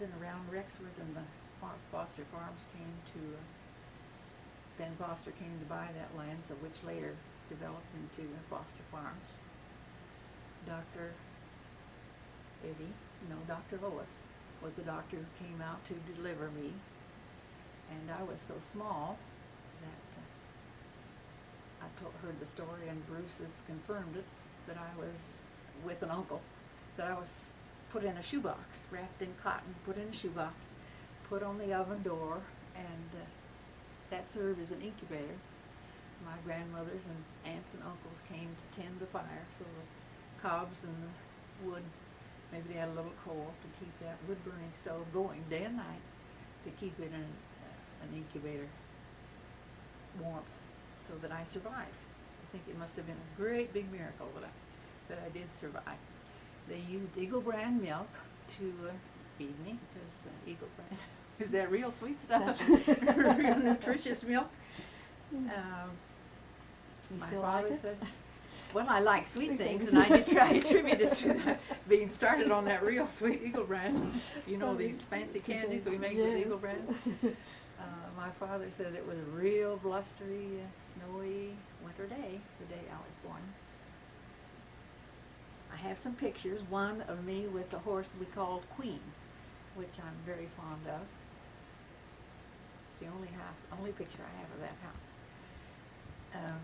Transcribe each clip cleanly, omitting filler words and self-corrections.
and around Rexford, and the Foster Farms came to, Ben Foster came to buy that land, so which later developed into the Foster Farms. Dr. Dr. Lois was the doctor who came out to deliver me, and I was so small that heard the story, and Bruce has confirmed it, that I was with an uncle, that I was put in a shoebox, wrapped in cotton, put in a shoebox, put on the oven door, and that served as an incubator. My grandmothers and aunts and uncles came to tend the fire, so the cobs and the wood, maybe they had a little coal to keep that wood-burning stove going day and night, to keep it in an incubator warmth, so that I survived. I think it must have been a great big miracle that I did survive. They used Eagle brand milk to feed me, because Eagle brand is that real sweet stuff, real nutritious milk. You My still father like it? said, well, I like sweet things, and I attribute it to that, being started on that real sweet Eagle brand. You know, these fancy candies we make with Eagle brand. My father said it was a real blustery, snowy winter day, the day I was born. I have some pictures, one of me with a horse we called Queen, which I'm very fond of. It's the only picture I have of that house.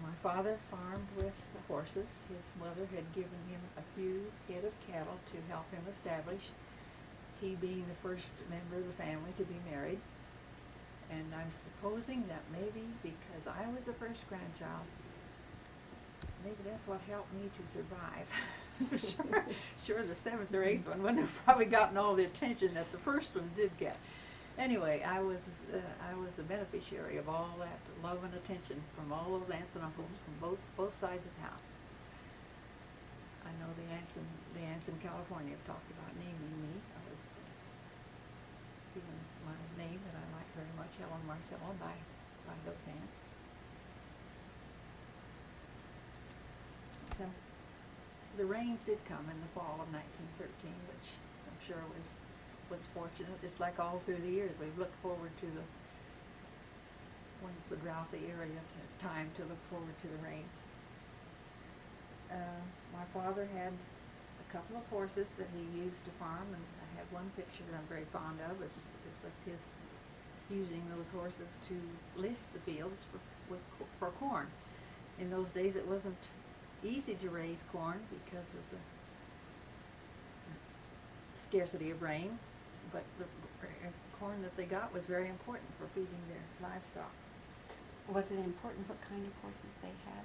My father farmed with the horses. His mother had given him a few head of cattle to help him establish, he being the first member of the family to be married. And I'm supposing that maybe because I was the first grandchild, maybe that's what helped me to survive. Sure the seventh or eighth one wouldn't have probably gotten all the attention that the first one did get. Anyway, I was the beneficiary of all that love and attention from all those aunts and uncles from both sides of the house. I know the aunts in California have talked about naming me. I was given my name that I like very much, Helen Marcella, by those aunts. So the rains did come in the fall of 1913, which I'm sure was fortunate. Just like all through the years, we've looked forward to when it's a drouthy area, time to look forward to the rains. My father had a couple of horses that he used to farm, and I have one picture that I'm very fond of. Is with his using those horses to list the fields for corn. In those days, it wasn't easy to raise corn because of the scarcity of rain, but the corn that they got was very important for feeding their livestock. Was it important what kind of horses they had?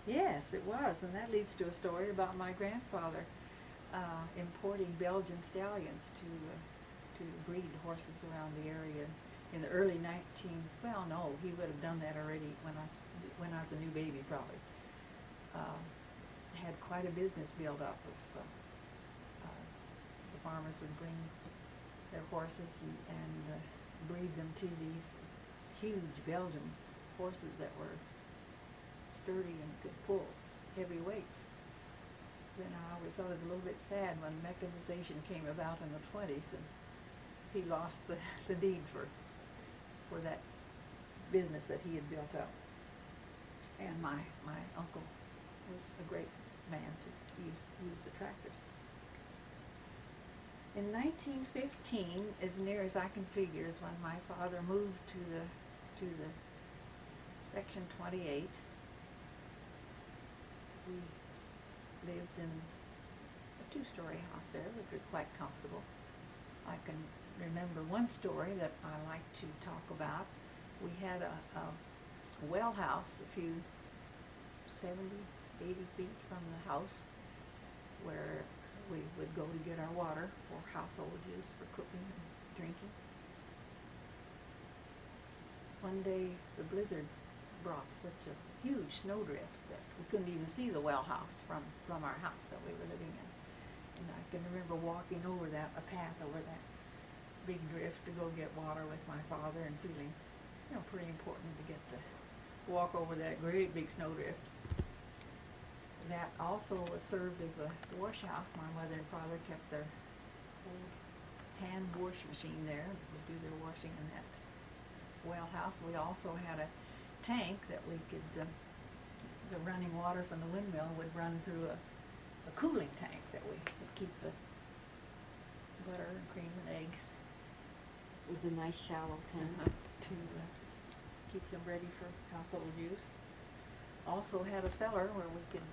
Yes, it was, and that leads to a story about my grandfather importing Belgian stallions to breed horses around the area in the early he would have done that already when I was a new baby, probably. Had quite a business built up of the farmers would bring their horses and breed them to these huge Belgian horses that were sturdy and could pull heavy weights. Then I always thought it was a little bit sad when mechanization came about in the 20s and he lost the need for that business that he had built up. And my uncle was a great man to use the tractors. In 1915, as near as I can figure, is when my father moved to the Section 28. We lived in a two-story house there, which was quite comfortable. I can remember one story that I like to talk about. We had a well house a few 70, 80 feet from the house where we would go to get our water for household use, for cooking and drinking. One day the blizzard brought such a huge snowdrift that we couldn't even see the well house from our house that we were living in. And I can remember walking over a path over that big drift to go get water with my father and feeling, pretty important to get to walk over that great big snowdrift. That also served as a wash house. My mother and father kept their old hand wash machine there. Would do their washing in that well house. We also had a tank that we could, the running water from the windmill would run through a cooling tank that we could keep the butter and cream and eggs It was a nice shallow tank. to keep them ready for household use. Also had a cellar where we could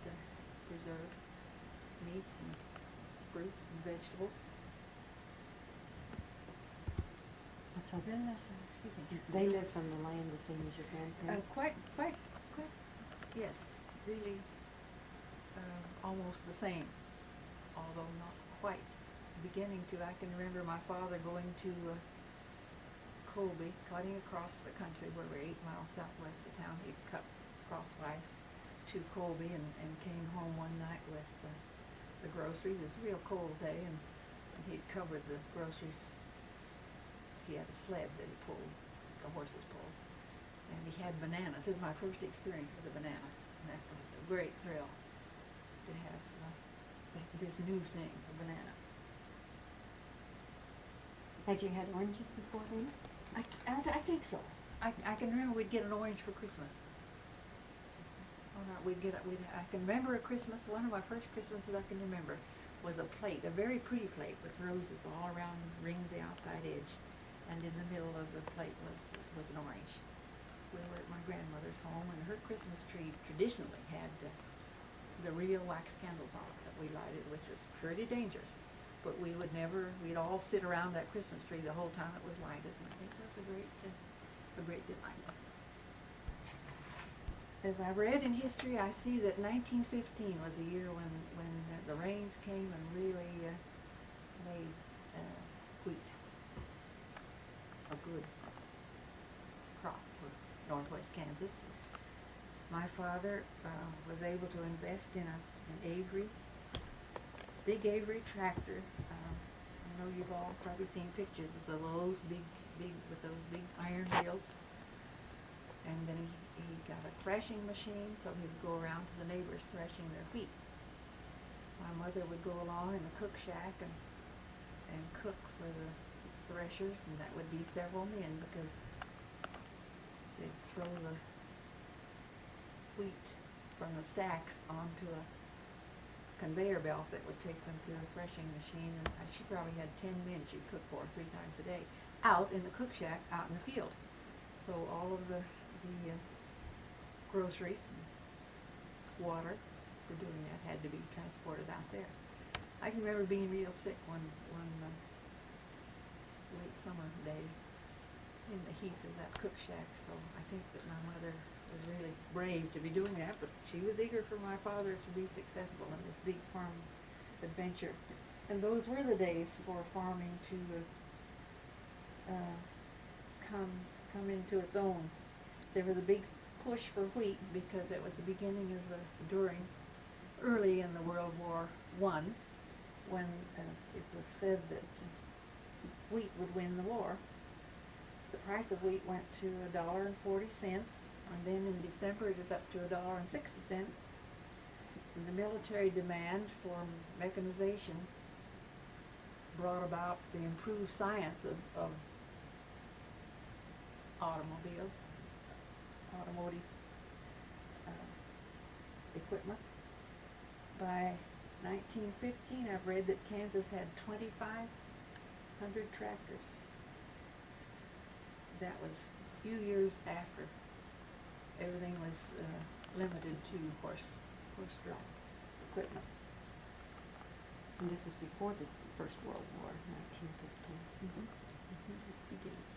preserve meats and fruits and vegetables. So then Excuse me. they lived on the land the same as your grandparents? Quite, yes, really, almost the same, although not quite. Beginning to, I can remember my father going to Colby, cutting across the country where we're 8 miles southwest of town. He'd cut crosswise to Colby and came home one night with the groceries. It's a real cold day, and he'd covered the groceries. He had a sled that he pulled, the horses pulled, and he had bananas. This is my first experience with a banana, and that was a great thrill to have this new thing, a banana. Had you had oranges before then? I think so. I can remember we'd get an orange for Christmas. I can remember a Christmas, one of my first Christmases I can remember was a plate, a very pretty plate with roses all around, ringed the outside edge. And in the middle of the plate was an orange. We were at my grandmother's home, and her Christmas tree traditionally had the real wax candles on it that we lighted, which was pretty dangerous. But we'd all sit around that Christmas tree the whole time it was lighted, and it was a great delight. As I read in history, I see that 1915 was a year when the rains came and really made wheat a good crop for northwest Kansas. My father was able to invest in an Avery, big Avery tractor. I know you've all probably seen pictures of those big with those big iron wheels. And then he got a threshing machine, so he would go around to the neighbors threshing their wheat. My mother would go along in the cook shack and cook for the threshers, and that would be several men because they'd throw the wheat from the stacks onto a conveyor belt that would take them to the threshing machine, and she probably had 10 men she'd cook for 3 times a day out in the cook shack out in the field. So all of the groceries and water for doing that had to be transported out there. I can remember being real sick one late summer day in the heat of that cook shack, so I think that my mother was really brave to be doing that, but she was eager for my father to be successful in this big farm adventure. And those were the days for farming to come into its own. There was a big push for wheat because it was the beginning of early in the World War I, when it was said that wheat would win the war. The price of wheat went to $1.40, and then in December it was up to $1.60. And the military demand for mechanization brought about the improved science of automotive equipment. By 1915, I've read that Kansas had 2,500 tractors. That was a few years after everything was limited to horse-drawn equipment. And this was before the First World War, 1915. Mm-hmm. Beginning.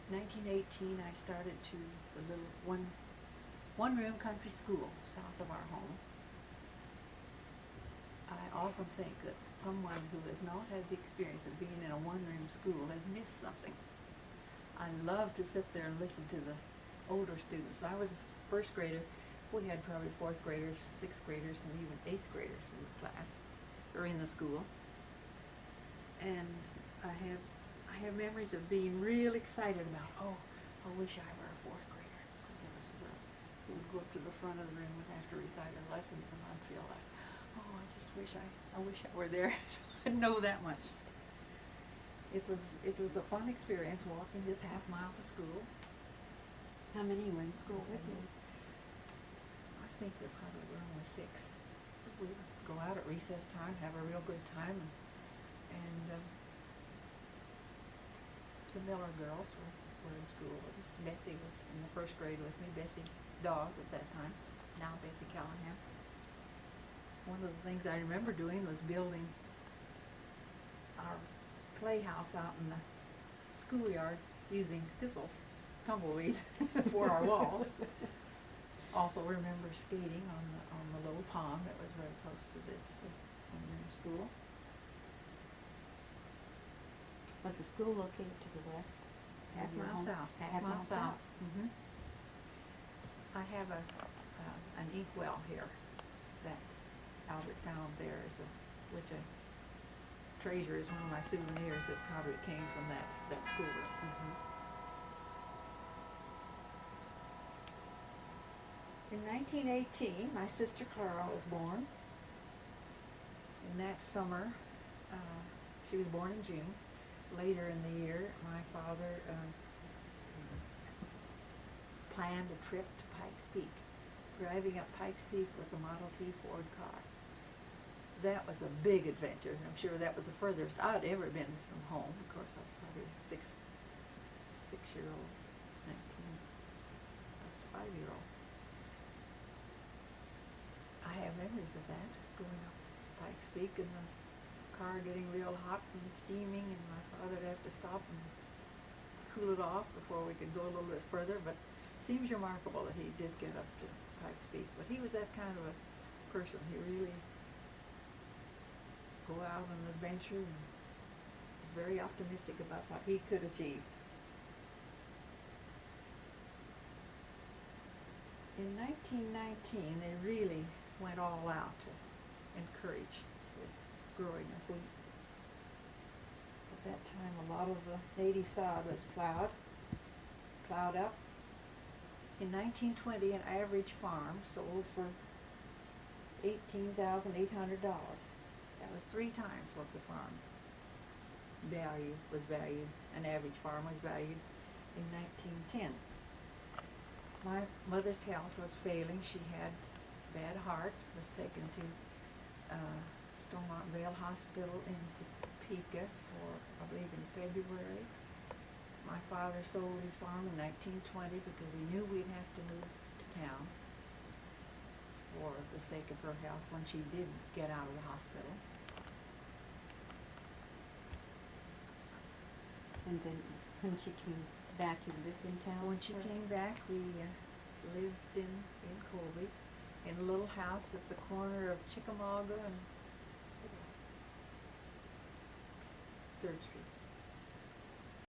1918, I started to the little one-room country school south of our home. I often think that someone who has not had the experience of being in a one-room school has missed something. I love to sit there and listen to the older students. I was a first grader. We had probably fourth graders, sixth graders, and even eighth graders in the class, or in the school. And I have memories of being real excited about, I wish I were a fourth grader, because there was a girl who would go up to the front of the room and have to recite her lessons, and I'd feel like, I just I wish I were there so I'd know that much. It was a fun experience walking this half mile to school. How many were in school with you? I think there probably were only 6. We would go out at recess time, have a real good time, and the Miller girls were in school with us. Bessie was in the 1st grade with me, Bessie Dawes at that time, now Bessie Callahan. One of the things I remember doing was building our playhouse out in the schoolyard using thistles, tumbleweeds, for our walls. Also remember skating on the little pond that was very close to this when we were in school. Was the school located to the west? Half of your mile home? south. Half mile south. Mm-hmm. I have an inkwell here that Albert found there which I treasure as one of my souvenirs that probably came from that schoolroom. Mm-hmm. In 1918, my sister Clara was born. In that summer, she was born in June. Later in the year, my father planned a trip to Pikes Peak, driving up Pikes Peak with a Model T Ford car. That was a big adventure, and I'm sure that was the furthest I'd ever been from home. Of course, I was probably a six-year-old, 19, I was a 5-year-old. I have memories of that, going up Pikes Peak and the car getting real hot and steaming, and my father'd have to stop and cool it off before we could go a little bit further. But it seems remarkable that he did get up to Pikes Peak. But he was that kind of a person. He really go out on an adventure and was very optimistic about what he could achieve. In 1919, they really went all out to encourage the growing of wheat. At that time, a lot of the native sod was plowed up. In 1920, an average farm sold for $18,800. That was 3 times what the farm was valued. An average farm was valued in 1910. My mother's health was failing. She had bad heart, was taken to Stormont Vale Hospital in Topeka for, I believe, in February. My father sold his farm in 1920 because he knew we'd have to move to town for the sake of her health when she did get out of the hospital. And then when she came back, you lived in town? When she came back, we lived in Colby, in a little house at the corner of Chickamauga and 3rd Street.